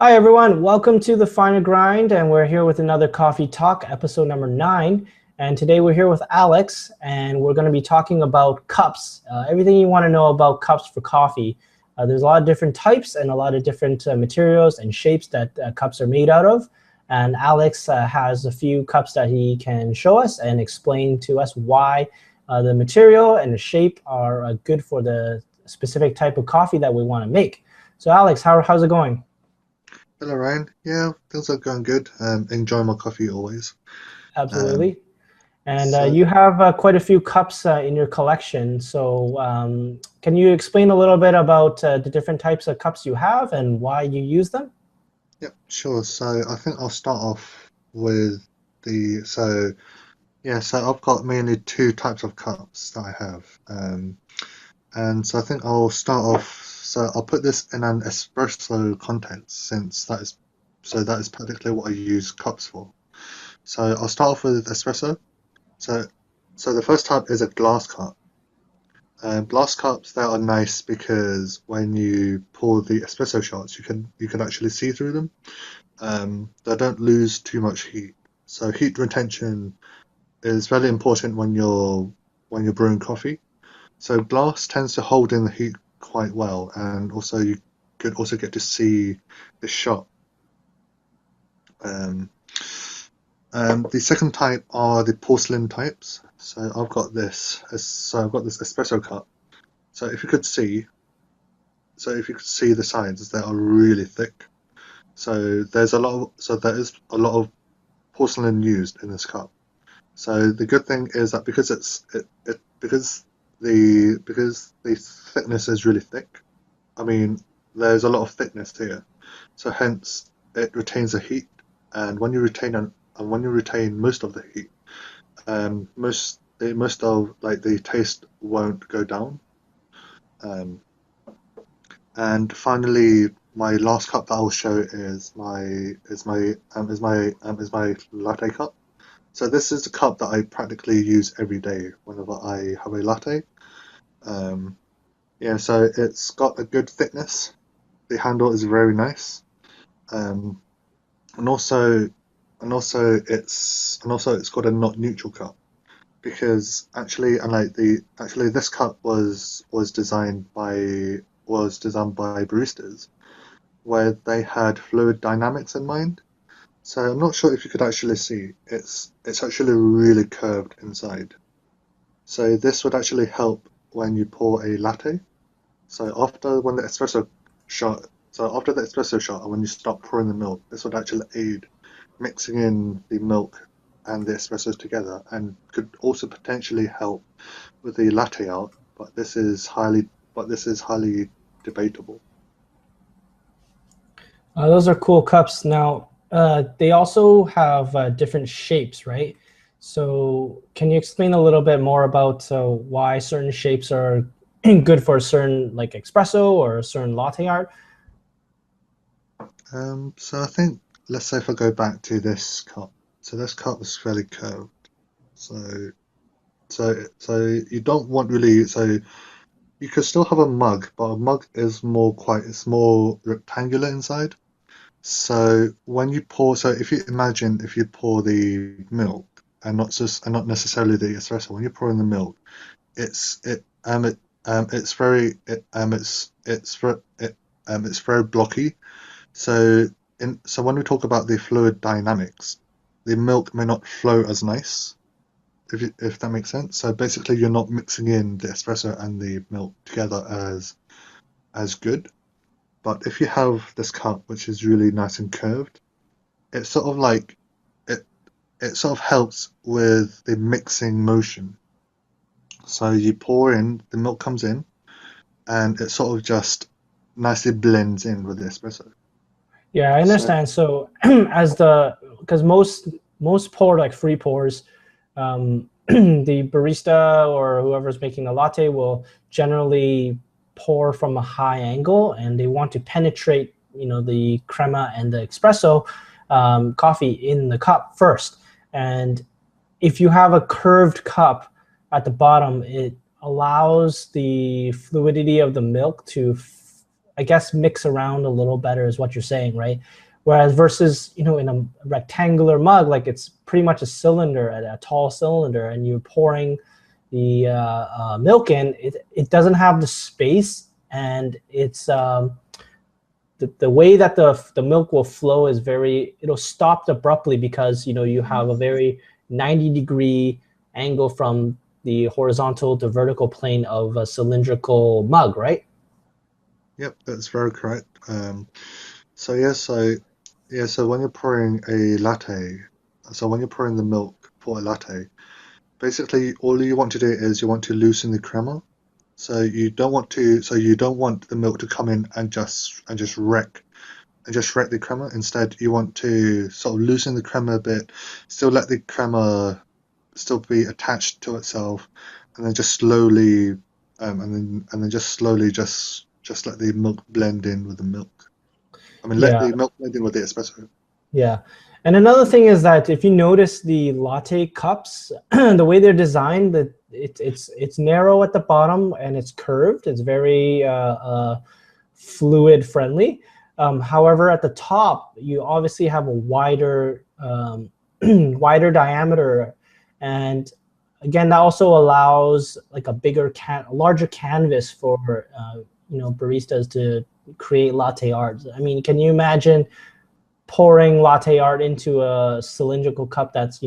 Hi, everyone. Welcome to the Finer Grind, and we're here with another Coffee Talk, episode number 9. And today we're here with Alex, and we're going to be talking about cups. Everything you want to know about cups for coffee. There's a lot of different types and a lot of different materials and shapes that cups are made out of. And Alex has a few cups that he can show us and explain to us why the material and the shape are good for the specific type of coffee that we want to make. So, Alex, how's it going? Hello, Ryan. Yeah, things are going good. Enjoying my coffee always. Um, Absolutely. And so you have quite a few cups in your collection. So can you explain a little bit about the different types of cups you have and why you use them? yeah, sure. So I think I'll start off with so I've got mainly two types of cups that I have. And so I think I'll start off. So I'll put this in an espresso context since that is practically what I use cups for. So I'll start off with espresso. So so the first type is a glass cup. Glass cups they are nice because when you pour the espresso shots, you can actually see through them. They don't lose too much heat, so heat retention is very important when you're brewing coffee. So glass tends to hold in the heat quite well, and also you could also get to see the shot. Um, the second type are the porcelain types. So I've got this espresso cup. So if you could see the sides, they are really thick. So there is a lot of porcelain used in this cup. So the good thing is that because the thickness is really thick. I mean, there's a lot of thickness here, so hence it retains the heat. And when you retain most of the heat, most of like the taste won't go down. Um, And finally, my last cup that I will show is my latte cup. So this is a cup that I practically use every day whenever I have a latte. Um, yeah, so it's got a good thickness. The handle is very nice. Um, and also and also it's got a not neutral cup because actually this cup was designed by baristas where they had fluid dynamics in mind. So I'm not sure if you could actually see. It's actually really curved inside. So this would actually help when you pour a latte. So after the espresso shot and when you start pouring the milk, this would actually aid mixing in the milk and the espressos together and could also potentially help with the latte art, but this is highly debatable. Those are cool cups. Now, they also have different shapes, right? So can you explain a little bit more about why certain shapes are good for a certain like espresso or a certain latte art? So I think let's say if I go back to this cup. So this cup is fairly curved. So so you don't want really so you could still have a mug, but a mug is it's more rectangular inside. So if you imagine if you pour the milk and not necessarily the espresso, when you're pouring the milk, it's it's very it's very blocky. So when we talk about the fluid dynamics, the milk may not flow as nice, if that makes sense. So basically, you're not mixing in the espresso and the milk together as good. But if you have this cup, which is really nice and curved, it's sort of like it it sort of helps with the mixing motion. So you pour in, the milk comes in, and it sort of just nicely blends in with the espresso. Yeah, I So understand. So as the because most pour like free pours, the barista or whoever's making a latte will generally pour from a high angle, and they want to penetrate, the crema and the espresso coffee in the cup first. And if you have a curved cup at the bottom, it allows the fluidity of the milk to I guess, mix around a little better is what you're saying, right? Whereas versus, in a rectangular mug, like it's pretty much a cylinder, a tall cylinder, and you're pouring the milk in, it doesn't have the space, and it's the way that the milk will flow is it'll stop abruptly because you have a very 90-degree angle from the horizontal to vertical plane of a cylindrical mug, right? Yep, that's very correct. So when you're pouring a latte, so when you're pouring the milk for a latte, basically all you want to do is you want to loosen the crema. So you don't want the milk to come in and just wreck the crema. Instead, you want to sort of loosen the crema a bit, still let the crema still be attached to itself, and then just slowly just let the milk blend in with the milk. Let the milk blend in with the espresso. Yeah. And another thing is that if you notice the latte cups, the way they're designed, that it's narrow at the bottom and it's curved. It's very fluid friendly. However, at the top, you obviously have a wider wider diameter, and again, that also allows like a larger canvas for baristas to create latte art. I mean, can you imagine pouring latte art into a cylindrical cup that's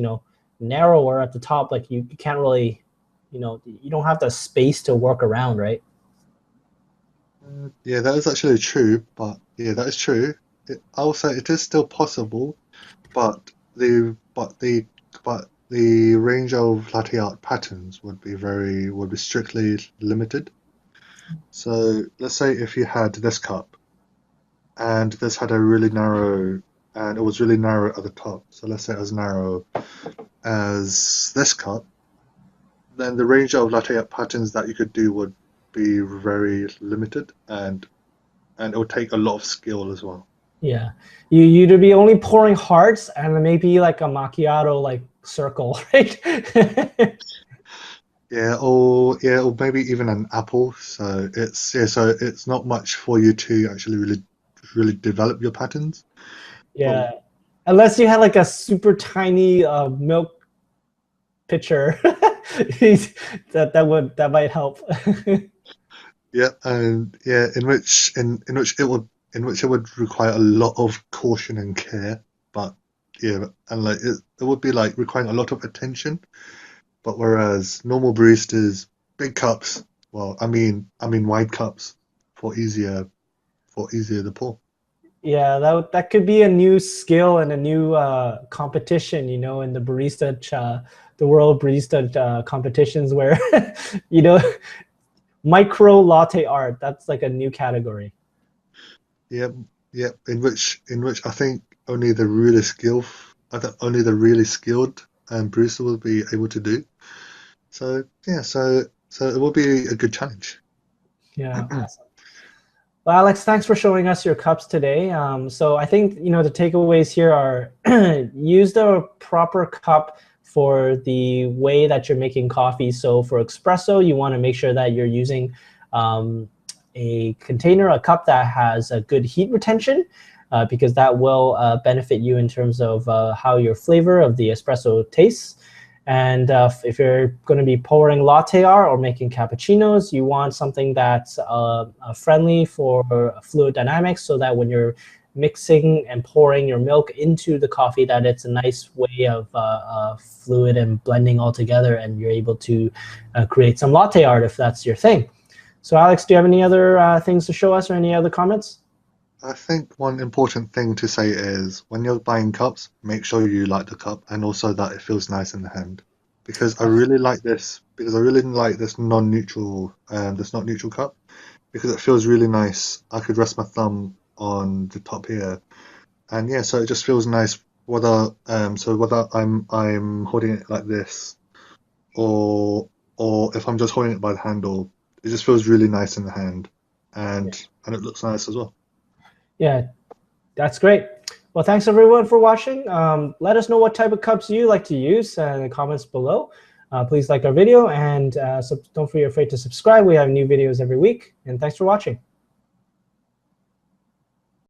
narrower at the top? Like you can't really, you don't have the space to work around, right? Yeah, that is actually true. But yeah, that is true. I will say it is still possible, but the range of latte art patterns would be strictly limited. So let's say if you had this cup, and this had a really narrow, and it was really narrow at the top. So let's say as narrow as this cup, then the range of latte art patterns that you could do would be very limited, and it would take a lot of skill as well. Yeah, you'd be only pouring hearts and maybe like a macchiato like circle, right? or maybe even an apple. So it's not much for you to actually really develop your patterns. Yeah, unless you had like a super tiny milk pitcher, that might help. Yeah, and in which it would require a lot of caution and care, but and like it would be like requiring a lot of attention. But whereas normal baristas, big cups, well, I mean wide cups for easier to pour. Yeah, that could be a new skill and a new competition, in the the world barista competitions where, micro latte art. That's like a new category. Yep, yep. In which I think only the really skilled barista will be able to do. So yeah, so it will be a good challenge. Yeah, awesome. Well, Alex, thanks for showing us your cups today. So I think the takeaways here are use the proper cup for the way that you're making coffee. So for espresso, you want to make sure that you're using a container, a cup that has a good heat retention, because that will benefit you in terms of how your flavor of the espresso tastes. And if you're going to be pouring latte art or making cappuccinos, you want something that's friendly for fluid dynamics, so that when you're mixing and pouring your milk into the coffee, that it's a nice way of fluid and blending all together, and you're able to create some latte art if that's your thing. So Alex, do you have any other things to show us or any other comments? I think one important thing to say is when you're buying cups, make sure you like the cup and also that it feels nice in the hand. Because I really like this non-neutral this not neutral cup, because it feels really nice. I could rest my thumb on the top here, and yeah, so it just feels nice whether I'm holding it like this or if I'm just holding it by the handle, it just feels really nice in the hand, and it looks nice as well. Yeah, that's great. Well, thanks everyone for watching. Let us know what type of cups you like to use in the comments below. Please like our video, and don't be afraid to subscribe. We have new videos every week. And thanks for watching.